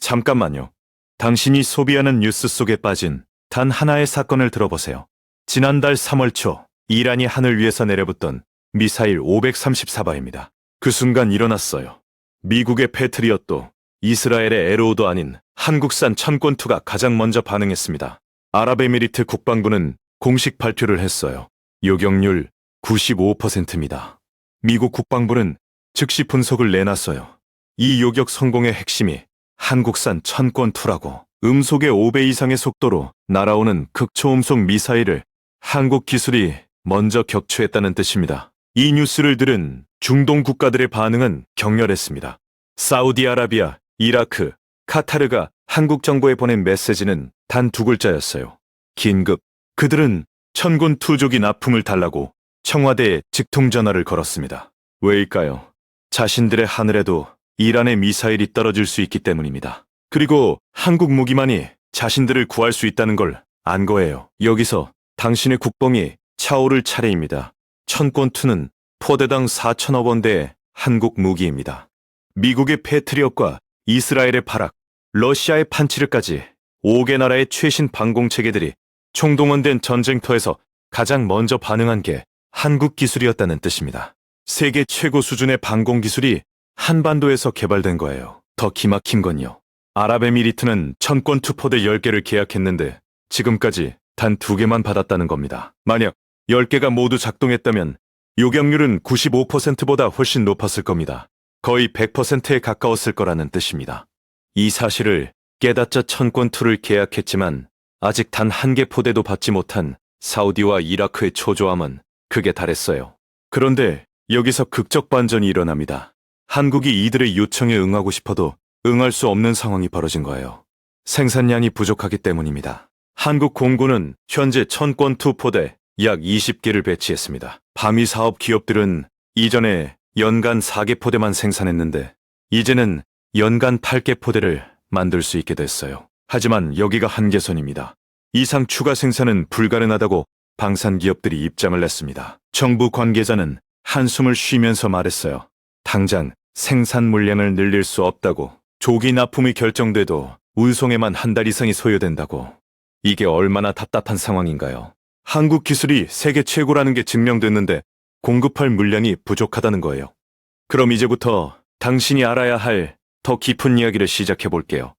잠깐만요. 당신이 소비하는 뉴스 속에 빠진 단 하나의 사건을 들어보세요. 지난달 3월 초 이란이 하늘 위에서 내려붙던 미사일 534발입니다. 그 순간 일어났어요. 미국의 패트리엇도 이스라엘의 에로우도 아닌 한국산 천권2가 가장 먼저 반응했습니다. 아랍에미리트 국방부는 공식 발표를 했어요. 요격률 95%입니다. 미국 국방부는 즉시 분석을 내놨어요. 이 요격 성공의 핵심이 한국산 천권2라고. 음속의 5배 이상의 속도로 날아오는 극초음속 미사일을 한국 기술이 먼저 격추했다는 뜻입니다. 이 뉴스를 들은 중동 국가들의 반응은 격렬했습니다. 사우디아라비아, 이라크, 카타르가 한국 정부에 보낸 메시지는 단 두 글자였어요. 긴급. 그들은 천군2조기 납품을 달라고 청와대에 직통전화를 걸었습니다. 왜일까요? 자신들의 하늘에도 이란의 미사일이 떨어질 수 있기 때문입니다. 그리고 한국 무기만이 자신들을 구할 수 있다는 걸 안 거예요. 여기서 당신의 국뽕이 차오를 차례입니다. 천권2는 포대당 4천억 원대의 한국 무기입니다. 미국의 패트리엇과 이스라엘의 바락, 러시아의 판치르까지 5개 나라의 최신 방공체계들이 총동원된 전쟁터에서 가장 먼저 반응한 게 한국 기술이었다는 뜻입니다. 세계 최고 수준의 방공기술이 한반도에서 개발된 거예요. 더 기막힌 건요. 아랍에미리트는 천권2 포대 10개를 계약했는데 지금까지 단 2개만 받았다는 겁니다. 만약 10개가 모두 작동했다면 요격률은 95%보다 훨씬 높았을 겁니다. 거의 100%에 가까웠을 거라는 뜻입니다. 이 사실을 깨닫자 천권2를 계약했지만 아직 단 1개 포대도 받지 못한 사우디와 이라크의 초조함은 극에 달했어요. 그런데 여기서 극적 반전이 일어납니다. 한국이 이들의 요청에 응하고 싶어도 응할 수 없는 상황이 벌어진 거예요. 생산량이 부족하기 때문입니다. 한국 공군은 현재 천권2 포대 약 20개를 배치했습니다. 방위 사업 기업들은 이전에 연간 4개 포대만 생산했는데 이제는 연간 8개 포대를 만들 수 있게 됐어요. 하지만 여기가 한계선입니다. 이상 추가 생산은 불가능하다고 방산 기업들이 입장을 냈습니다. 정부 관계자는 한숨을 쉬면서 말했어요. 당장 생산 물량을 늘릴 수 없다고. 조기 납품이 결정돼도 운송에만 한 달 이상이 소요된다고. 이게 얼마나 답답한 상황인가요? 한국 기술이 세계 최고라는 게 증명됐는데 공급할 물량이 부족하다는 거예요. 그럼 이제부터 당신이 알아야 할 더 깊은 이야기를 시작해 볼게요.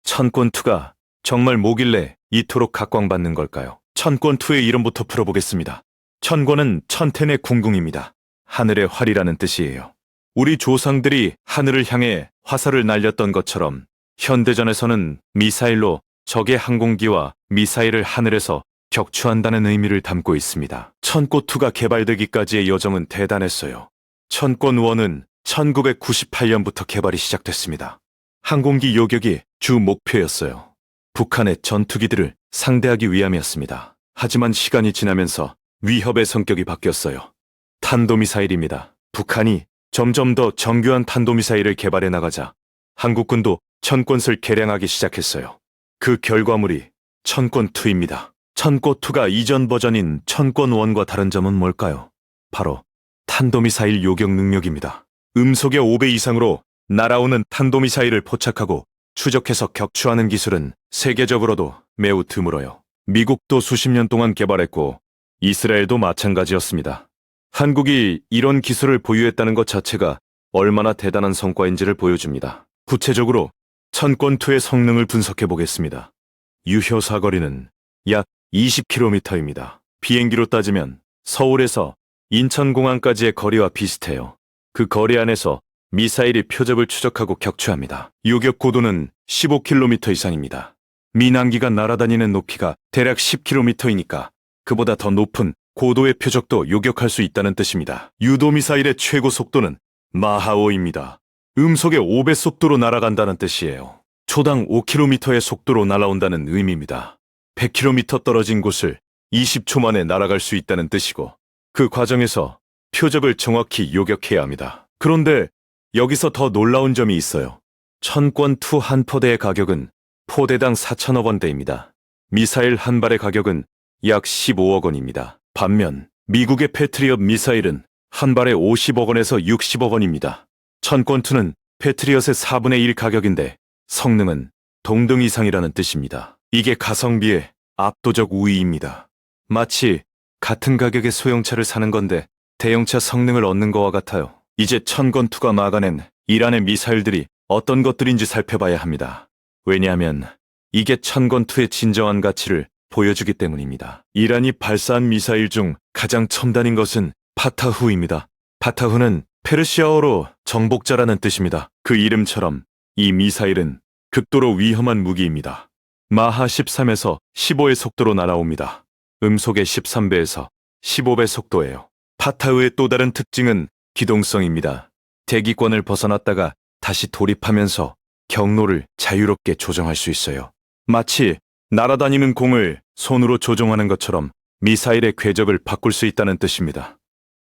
천권2가 정말 뭐길래 이토록 각광받는 걸까요? 천권2의 이름부터 풀어보겠습니다. 천권은 천텐의 궁궁입니다. 하늘의 활이라는 뜻이에요. 우리 조상들이 하늘을 향해 화살을 날렸던 것처럼 현대전에서는 미사일로 적의 항공기와 미사일을 하늘에서 격추한다는 의미를 담고 있습니다. 천권2가 개발되기까지의 여정은 대단했어요. 천권1은 1998년부터 개발이 시작됐습니다. 항공기 요격이 주 목표였어요. 북한의 전투기들을 상대하기 위함이었습니다. 하지만 시간이 지나면서 위협의 성격이 바뀌었어요. 탄도미사일입니다. 북한이 점점 더 정교한 탄도미사일을 개발해 나가자 한국군도 천권을 개량하기 시작했어요. 그 결과물이 천권2입니다. 천권2가 이전 버전인 천권1과 다른 점은 뭘까요? 바로 탄도미사일 요격 능력입니다. 음속의 5배 이상으로 날아오는 탄도미사일을 포착하고 추적해서 격추하는 기술은 세계적으로도 매우 드물어요. 미국도 수십 년 동안 개발했고 이스라엘도 마찬가지였습니다. 한국이 이런 기술을 보유했다는 것 자체가 얼마나 대단한 성과인지를 보여줍니다. 구체적으로 천권2의 성능을 분석해 보겠습니다. 유효 사거리는 약 20km입니다. 비행기로 따지면 서울에서 인천공항까지의 거리와 비슷해요. 그 거리 안에서 미사일이 표적을 추적하고 격추합니다. 요격 고도는 15km 이상입니다. 민항기가 날아다니는 높이가 대략 10km이니까 그보다 더 높은 고도의 표적도 요격할 수 있다는 뜻입니다. 유도미사일의 최고 속도는 마하5입니다. 음속의 5배 속도로 날아간다는 뜻이에요. 초당 5km의 속도로 날아온다는 의미입니다. 100km 떨어진 곳을 20초 만에 날아갈 수 있다는 뜻이고 그 과정에서 표적을 정확히 요격해야 합니다. 그런데 여기서 더 놀라운 점이 있어요. 천권2 한 포대의 가격은 포대당 4천억 원대입니다. 미사일 한 발의 가격은 약 15억 원입니다. 반면 미국의 패트리엇 미사일은 한 발에 50억 원에서 60억 원입니다. 천권2는 패트리엇의 4분의 1 가격인데 성능은 동등 이상이라는 뜻입니다. 이게 가성비의 압도적 우위입니다. 마치 같은 가격의 소형차를 사는 건데 대형차 성능을 얻는 거와 같아요. 이제 천건2가 막아낸 이란의 미사일들이 어떤 것들인지 살펴봐야 합니다. 왜냐하면 이게 천건2의 진정한 가치를 보여주기 때문입니다. 이란이 발사한 미사일 중 가장 첨단인 것은 파타후입니다. 파타후는 페르시아어로 정복자라는 뜻입니다. 그 이름처럼 이 미사일은 극도로 위험한 무기입니다. 마하 13에서 15의 속도로 날아옵니다. 음속의 13배에서 15배 속도예요. 파타후의 또 다른 특징은 기동성입니다. 대기권을 벗어났다가 다시 돌입하면서 경로를 자유롭게 조정할 수 있어요. 마치 날아다니는 공을 손으로 조종하는 것처럼 미사일의 궤적을 바꿀 수 있다는 뜻입니다.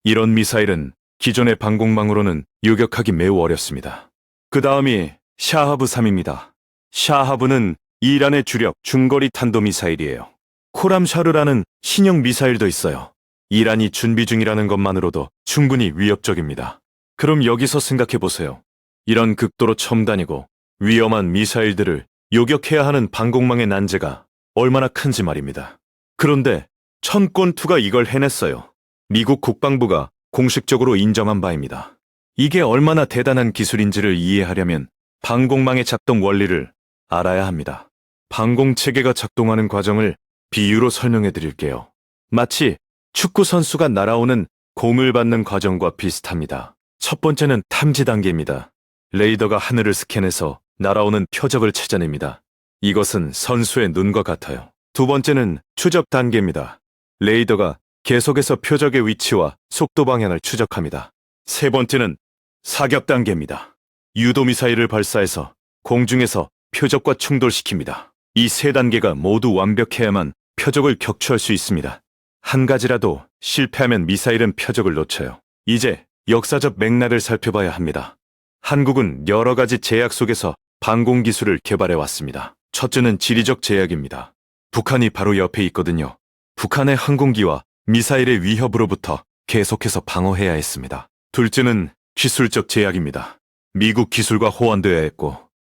이런 미사일은 기존의 방공망으로는 요격하기 매우 어렵습니다. 그 다음이 샤하브3입니다. 샤하브는 이란의 주력 중거리 탄도미사일이에요. 코람샤르라는 신형 미사일도 있어요. 이란이 준비 중이라는 것만으로도 충분히 위협적입니다. 그럼 여기서 생각해보세요. 이런 극도로 첨단이고 위험한 미사일들을 요격해야 하는 방공망의 난제가 얼마나 큰지 말입니다. 그런데 천건2가 이걸 해냈어요. 미국 국방부가 공식적으로 인정한 바입니다. 이게 얼마나 대단한 기술인지를 이해하려면 방공망의 작동 원리를 알아야 합니다. 방공체계가 작동하는 과정을 비유로 설명해 드릴게요. 마치 축구 선수가 날아오는 공을 받는 과정과 비슷합니다. 첫 번째는 탐지 단계입니다. 레이더가 하늘을 스캔해서 날아오는 표적을 찾아냅니다. 이것은 선수의 눈과 같아요. 두 번째는 추적 단계입니다. 레이더가 계속해서 표적의 위치와 속도 방향을 추적합니다. 세 번째는 사격 단계입니다. 유도 미사일을 발사해서 공중에서 표적과 충돌시킵니다. 이 세 단계가 모두 완벽해야만 표적을 격추할 수 있습니다. 한 가지라도 실패하면 미사일은 표적을 놓쳐요. 이제 역사적 맥락을 살펴봐야 합니다. 한국은 여러 가지 제약 속에서 방공 기술을 개발해 왔습니다. 첫째는 지리적 제약입니다. 북한이 바로 옆에 있거든요. 북한의 항공기와 미사일의 위협으로부터 계속해서 방어해야 했습니다. 둘째는 기술적 제약입니다. 미국 기술과 호환되어야 했고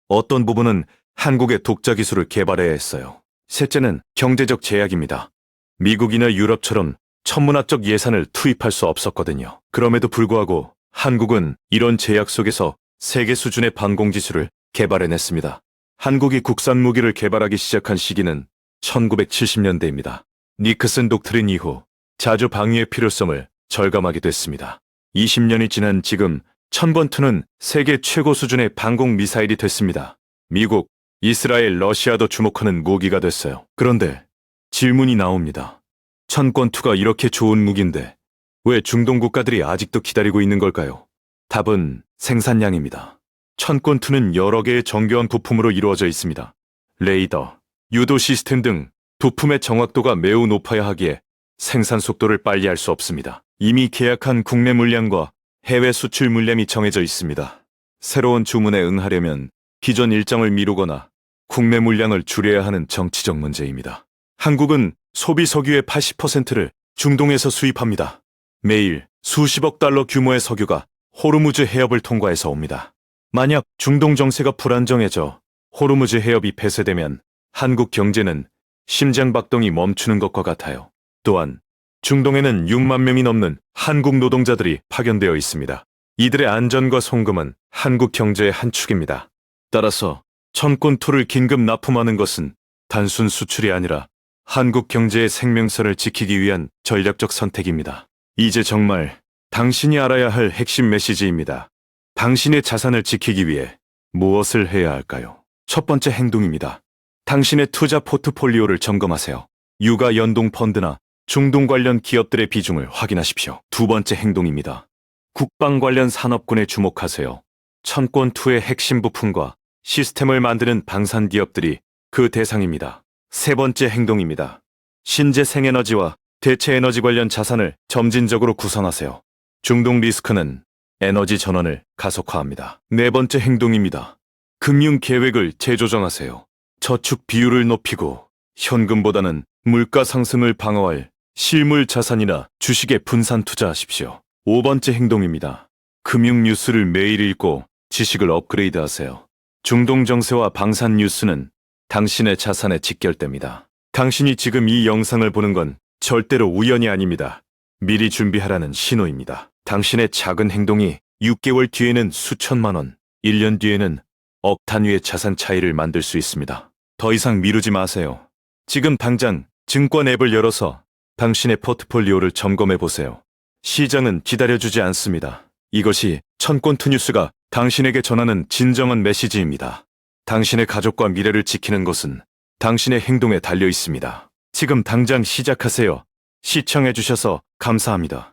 어떤 부분은 한국의 독자 기술을 개발해야 했어요. 셋째는 경제적 제약입니다. 미국이나 유럽처럼 천문학적 예산을 투입할 수 없었거든요. 그럼에도 불구하고 한국은 이런 제약 속에서 세계 수준의 방공 기술을 개발해냈습니다. 한국이 국산 무기를 개발하기 시작한 시기는 1970년대입니다. 니크슨 독트린 이후 자주 방위의 필요성을 절감하게 됐습니다. 20년이 지난 지금 천건2는 세계 최고 수준의 방공 미사일이 됐습니다. 미국, 이스라엘, 러시아도 주목하는 무기가 됐어요. 그런데 질문이 나옵니다. 천건2가 이렇게 좋은 무기인데 왜 중동 국가들이 아직도 기다리고 있는 걸까요? 답은 생산량입니다. 천건2는 여러 개의 정교한 부품으로 이루어져 있습니다. 레이더, 유도 시스템 등 부품의 정확도가 매우 높아야 하기에 생산 속도를 빨리 할 수 없습니다. 이미 계약한 국내 물량과 해외 수출 물량이 정해져 있습니다. 새로운 주문에 응하려면 기존 일정을 미루거나 국내 물량을 줄여야 하는 정치적 문제입니다. 한국은 소비 석유의 80%를 중동에서 수입합니다. 매일 수십억 달러 규모의 석유가 호르무즈 해협을 통과해서 옵니다. 만약 중동 정세가 불안정해져 호르무즈 해협이 폐쇄되면 한국 경제는 심장박동이 멈추는 것과 같아요. 또한 중동에는 6만 명이 넘는 한국 노동자들이 파견되어 있습니다. 이들의 안전과 송금은 한국 경제의 한 축입니다. 따라서 천건2를 긴급 납품하는 것은 단순 수출이 아니라 한국 경제의 생명선을 지키기 위한 전략적 선택입니다. 이제 정말 당신이 알아야 할 핵심 메시지입니다. 당신의 자산을 지키기 위해 무엇을 해야 할까요? 첫 번째 행동입니다. 당신의 투자 포트폴리오를 점검하세요. 유가 연동 펀드나 중동 관련 기업들의 비중을 확인하십시오. 두 번째 행동입니다. 국방 관련 산업군에 주목하세요. 천건2의 핵심 부품과 시스템을 만드는 방산 기업들이 그 대상입니다. 세 번째 행동입니다. 신재생에너지와 대체에너지 관련 자산을 점진적으로 구성하세요. 중동 리스크는 에너지 전환을 가속화합니다. 네 번째 행동입니다. 금융 계획을 재조정하세요. 저축 비율을 높이고 현금보다는 물가 상승을 방어할 실물 자산이나 주식에 분산 투자하십시오. 5번째 행동입니다. 금융 뉴스를 매일 읽고 지식을 업그레이드하세요. 중동 정세와 방산 뉴스는 당신의 자산에 직결됩니다. 당신이 지금 이 영상을 보는 건 절대로 우연이 아닙니다. 미리 준비하라는 신호입니다. 당신의 작은 행동이 6개월 뒤에는 수천만 원, 1년 뒤에는 억 단위의 자산 차이를 만들 수 있습니다. 더 이상 미루지 마세요. 지금 당장 증권 앱을 열어서 당신의 포트폴리오를 점검해 보세요. 시장은 기다려주지 않습니다. 이것이 천권투 뉴스가 당신에게 전하는 진정한 메시지입니다. 당신의 가족과 미래를 지키는 것은 당신의 행동에 달려 있습니다. 지금 당장 시작하세요. 시청해 주셔서 감사합니다.